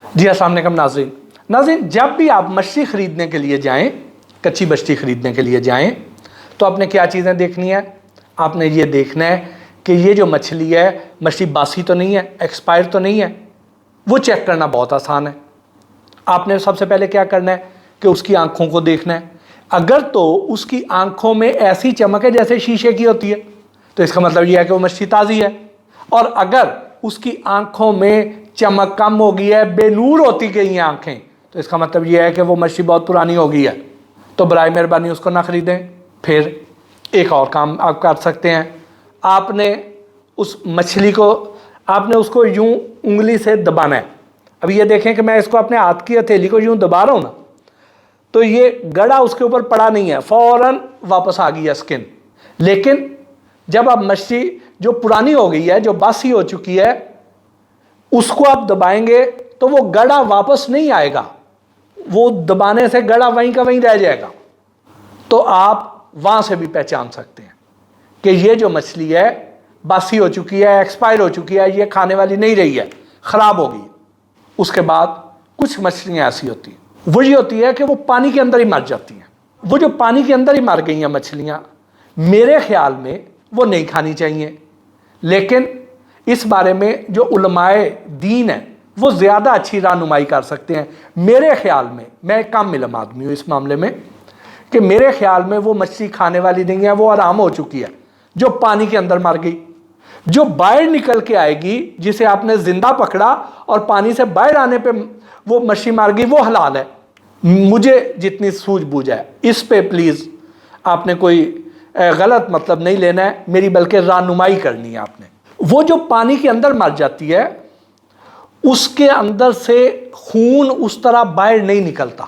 जी अस्सलाम वालेकुम नाज़रीन। नाज़रीन, जब भी आप मछली ख़रीदने के लिए जाएं, कच्ची मछली ख़रीदने के लिए जाएं, तो आपने क्या चीज़ें देखनी है? आपने ये देखना है कि ये जो मछली है, मछली बासी तो नहीं है, एक्सपायर तो नहीं है। वो चेक करना बहुत आसान है। आपने सबसे पहले क्या करना है कि उसकी आंखों को देखना है। अगर तो उसकी आंखों में ऐसी चमक है जैसे शीशे की होती है, तो इसका मतलब यह है कि वो मछली ताज़ी है। और अगर उसकी आंखों में चमक कम हो गई है, बेनूर होती गई हैं आंखें, तो इसका मतलब यह है कि वो मछली बहुत पुरानी हो गई है। तो बराए मेहरबानी उसको ना ख़रीदें। फिर एक और काम आप कर सकते हैं। आपने उस मछली को, आपने उसको यूं उंगली से दबाना है। अब ये देखें कि मैं इसको अपने हाथ की हथेली को यूं दबा रहा हूँ ना, तो ये गड़ा उसके ऊपर पड़ा नहीं है, फ़ौरन वापस आ गई है स्किन। लेकिन जब आप मछली जो पुरानी हो गई है, जो बासी हो चुकी है, उसको आप दबाएंगे तो वो गड़ा वापस नहीं आएगा, वो दबाने से गड़ा वहीं का वहीं रह जाएगा। तो आप वहाँ से भी पहचान सकते हैं कि ये जो मछली है बासी हो चुकी है, एक्सपायर हो चुकी है, ये खाने वाली नहीं रही है, ख़राब हो गई। उसके बाद कुछ मछलियाँ ऐसी होती हैं, वो ये होती है कि वो पानी के अंदर ही मर जाती हैं। वो जो पानी के अंदर ही मर गई हैं मछलियाँ, मेरे ख्याल में वो नहीं खानी चाहिए। लेकिन इस बारे में जो उलमाए दीन है वो ज़्यादा अच्छी रहनुमाई कर सकते हैं। मेरे ख्याल में, मैं कम इल्म आदमी हूँ इस मामले में, कि मेरे ख्याल में वो मछली खाने वाली नहीं है, वो आराम हो चुकी है। जो पानी के अंदर मर गई, जो बाहर निकल के आएगी, जिसे आपने जिंदा पकड़ा और पानी से बाहर आने पे वो मछली मर गई, वो हलाल है। मुझे जितनी सूझबूझ है इस पे प्लीज़ आपने कोई गलत मतलब नहीं लेना है मेरी, बल्कि रहनुमाई करनी है आपने। वो जो पानी के अंदर मर जाती है, उसके अंदर से खून उस तरह बाहर नहीं निकलता।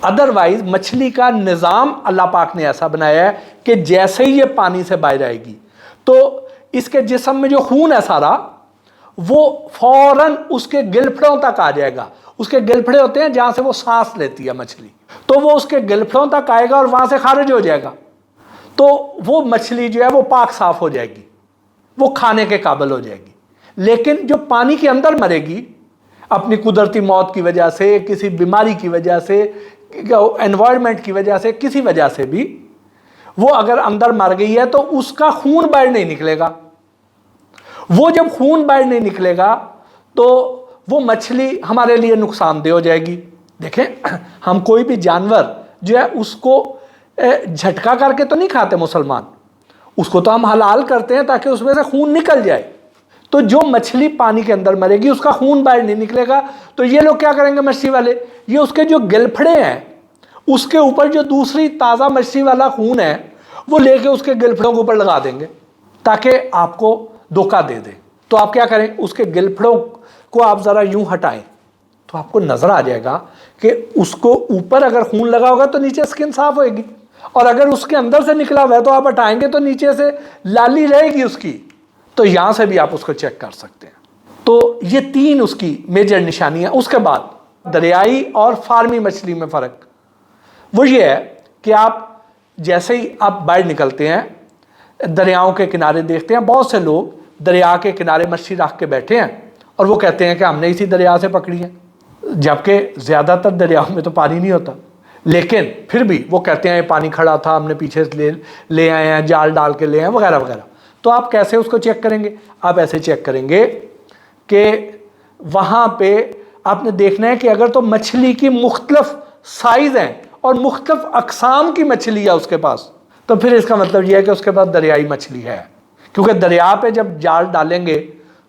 अदरवाइज मछली का निज़ाम अल्लाह पाक ने ऐसा बनाया है कि जैसे ही ये पानी से बाहर आएगी तो इसके जिस्म में जो खून है सारा, वो फौरन उसके गिलफड़ों तक आ जाएगा। उसके गिलफड़े होते हैं जहाँ से वो सांस लेती है मछली, तो वो उसके गिलफड़ों तक आएगा और वहाँ से खारिज हो जाएगा। तो वो मछली जो है वो पाक साफ हो जाएगी, वो खाने के काबिल हो जाएगी। लेकिन जो पानी के अंदर मरेगी, अपनी कुदरती मौत की वजह से, किसी बीमारी की वजह से, एनवायरनमेंट की वजह से, किसी वजह से भी वो अगर अंदर मर गई है, तो उसका खून बाहर नहीं निकलेगा। वो जब खून बाहर नहीं निकलेगा तो वो मछली हमारे लिए नुकसानदेह हो जाएगी। देखें, हम कोई भी जानवर जो है उसको झटका करके तो नहीं खाते मुसलमान, उसको तो हम हलाल करते हैं ताकि उसमें से खून निकल जाए। तो जो मछली पानी के अंदर मरेगी उसका खून बाहर नहीं निकलेगा, तो ये लोग क्या करेंगे मछली वाले, ये उसके जो गिलफड़े हैं उसके ऊपर जो दूसरी ताज़ा मछली वाला खून है वो लेके उसके गिलफड़ों के ऊपर लगा देंगे ताकि आपको धोखा दे दे। तो आप क्या करें, उसके गिलफड़ों को आप ज़रा यूं हटाएं तो आपको नज़र आ जाएगा कि उसको ऊपर अगर खून लगा होगा तो नीचे स्किन साफ होएगी, और अगर उसके अंदर से निकला हुआ है तो आप हटाएंगे तो नीचे से लाली रहेगी उसकी। तो यहाँ से भी आप उसको चेक कर सकते हैं। तो ये तीन उसकी मेजर निशानियाँ। उसके बाद दरियाई और फार्मी मछली में फ़र्क वो ये है कि आप जैसे ही आप बाहर निकलते हैं, दरियाओं के किनारे देखते हैं बहुत से लोग दरिया के किनारे मछली रख के बैठे हैं और वो कहते हैं कि हमने इसी दरिया से पकड़ी है, जबकि ज़्यादातर दरियाओं में तो पानी नहीं होता। लेकिन फिर भी वो कहते हैं पानी खड़ा था, हमने पीछे से ले आए हैं, जाल डाल के ले आए वगैरह वगैरह। तो आप कैसे उसको चेक करेंगे? आप ऐसे चेक करेंगे कि वहाँ पे आपने देखना है कि अगर तो मछली की मुख्तलिफ साइज़ हैं और मुख्तलिफ अक़साम की मछली है उसके पास, तो फिर इसका मतलब यह है कि उसके पास दरियाई मछली है। क्योंकि दरिया पे जब जाल डालेंगे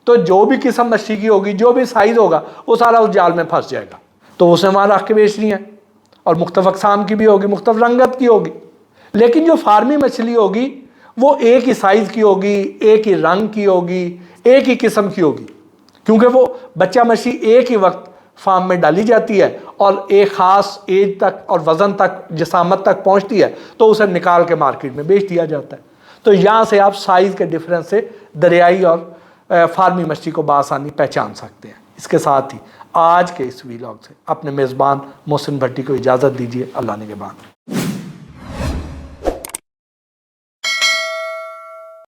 तो जो भी किस्म मछली की होगी, जो भी साइज़ होगा, वो सारा उस जाल में फंस जाएगा। तो उसने वहाँ रख के बेचनी है, और मुख्तलिफ अक़साम की भी होगी, मुख्तलिफ रंगत की होगी। लेकिन जो फार्मी मछली होगी वो एक ही साइज़ की होगी, एक ही रंग की होगी, एक ही किस्म की होगी, क्योंकि वो बच्चा मछली एक ही वक्त फार्म में डाली जाती है और एक ख़ास एज तक और वज़न तक, जिसामत तक पहुंचती है, तो उसे निकाल के मार्केट में बेच दिया जाता है। तो यहाँ से आप साइज़ के डिफरेंस से दरियाई और फार्मी मछली को बआसानी पहचान सकते हैं। इसके साथ ही आज के इस वीलॉग से अपने मेज़बान मोहसिन भट्टी को इजाज़त दीजिए। अल्लाह ने के बाद।